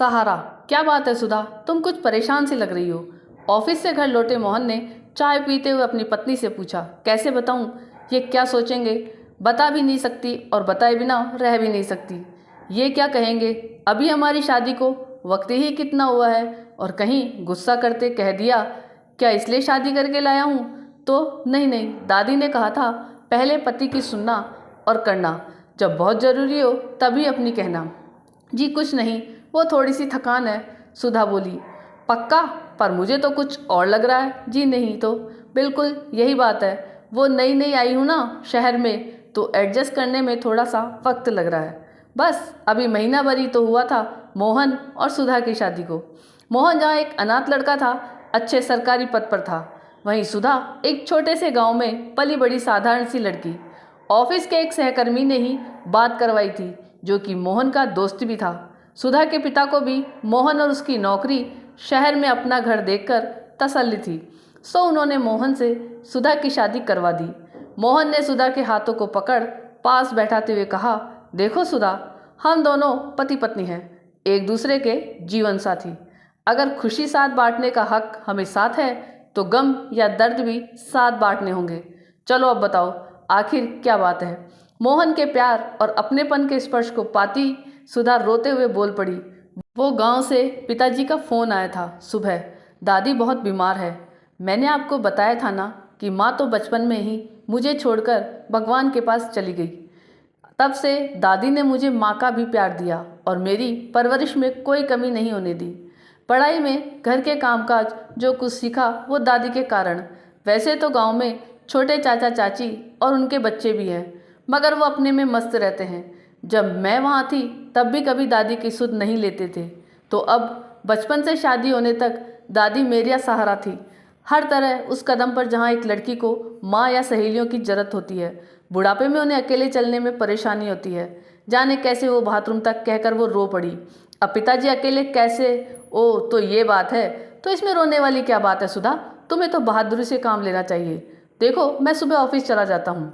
सहारा। क्या बात है सुधा, तुम कुछ परेशान सी लग रही हो। ऑफिस से घर लौटे मोहन ने चाय पीते हुए अपनी पत्नी से पूछा, कैसे बताऊं, ये क्या सोचेंगे। बता भी नहीं सकती और बताए बिना रह भी नहीं सकती। ये क्या कहेंगे, अभी हमारी शादी को वक्त ही कितना हुआ है, और कहीं गुस्सा करते कह दिया क्या इसलिए शादी करके लाया हूँ। तो नहीं नहीं, दादी ने कहा था पहले पति की सुनना और करना, जब बहुत ज़रूरी हो तभी अपनी कहना। जी कुछ नहीं, वो थोड़ी सी थकान है, सुधा बोली। पक्का, पर मुझे तो कुछ और लग रहा है। जी नहीं तो बिल्कुल यही बात है, वो नई नई आई हूँ ना शहर में, तो एडजस्ट करने में थोड़ा सा वक्त लग रहा है। बस अभी महीना भर ही तो हुआ था मोहन और सुधा की शादी को। मोहन जहाँ एक अनाथ लड़का था, अच्छे सरकारी पद पर था, वहीं सुधा एक छोटे से गांव में पली बड़ी साधारण सी लड़की। ऑफिस के एक सहकर्मी ने ही बात करवाई थी, जो कि मोहन का दोस्त भी था। सुधा के पिता को भी मोहन और उसकी नौकरी, शहर में अपना घर देखकर तसल्ली थी, सो उन्होंने मोहन से सुधा की शादी करवा दी। मोहन ने सुधा के हाथों को पकड़ पास बैठाते हुए कहा, देखो सुधा, हम दोनों पति पत्नी हैं, एक दूसरे के जीवन साथी। अगर खुशी साथ बांटने का हक हमें साथ है, तो गम या दर्द भी साथ बांटने होंगे। चलो अब बताओ, आखिर क्या बात है। मोहन के प्यार और अपनेपन के स्पर्श को पाती सुधा रोते हुए बोल पड़ी। वो गांव से पिताजी का फ़ोन आया था सुबह, दादी बहुत बीमार है। मैंने आपको बताया था ना कि माँ तो बचपन में ही मुझे छोड़कर भगवान के पास चली गई। तब से दादी ने मुझे माँ का भी प्यार दिया और मेरी परवरिश में कोई कमी नहीं होने दी। पढ़ाई में, घर के कामकाज, जो कुछ सीखा वो दादी के कारण। वैसे तो गांव में छोटे चाचा चाची और उनके बच्चे भी हैं, मगर वो अपने में मस्त रहते हैं। जब मैं वहाँ थी तब भी कभी दादी की सुध नहीं लेते थे, तो अब बचपन से शादी होने तक दादी मेरा सहारा थी। हर तरह उस कदम पर जहाँ एक लड़की को माँ या सहेलियों की जरूरत होती है। बुढ़ापे में उन्हें अकेले चलने में परेशानी होती है, जाने कैसे वो बाथरूम तक कहकर वो रो पड़ी। अब पिताजी अकेले कैसे। ओ तो ये बात है, तो इसमें रोने वाली क्या बात है सुधा, तुम्हें तो बहादुरी से काम लेना चाहिए। देखो मैं सुबह ऑफिस चला जाता हूँ,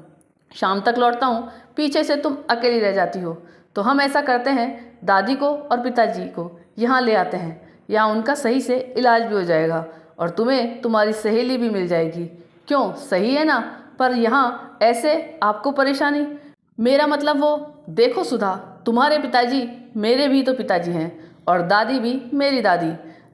शाम तक लौटता हूँ, पीछे से तुम अकेली रह जाती हो। तो हम ऐसा करते हैं, दादी को और पिताजी को यहाँ ले आते हैं, यहाँ उनका सही से इलाज भी हो जाएगा और तुम्हें तुम्हारी सहेली भी मिल जाएगी। क्यों, सही है ना। पर यहाँ ऐसे आपको परेशानी, मेरा मतलब वो, देखो सुधा, तुम्हारे पिताजी मेरे भी तो पिताजी हैं और दादी भी मेरी दादी।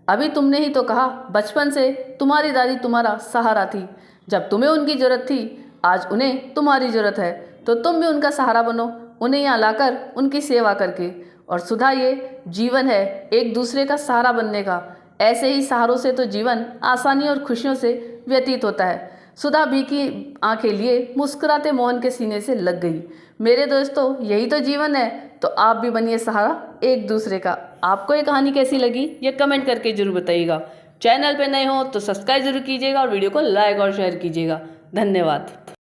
अभी तुमने ही तो कहा बचपन से तुम्हारी दादी तुम्हारा सहारा थी। जब तुम्हें उनकी ज़रूरत थी, आज उन्हें तुम्हारी ज़रूरत है, तो तुम भी उनका सहारा बनो, उन्हें यहाँ लाकर उनकी सेवा करके। और सुधा, ये जीवन है एक दूसरे का सहारा बनने का। ऐसे ही सहारों से तो जीवन आसानी और खुशियों से व्यतीत होता है। सुधा भी की आंखें लिए मुस्कुराते मोहन के सीने से लग गई। मेरे दोस्तों, यही तो जीवन है, तो आप भी बनिए सहारा एक दूसरे का। आपको ये कहानी कैसी लगी ये कमेंट करके जरूर बताइएगा। चैनल पे नए हो तो सब्सक्राइब जरूर कीजिएगा और वीडियो को लाइक और शेयर कीजिएगा। धन्यवाद।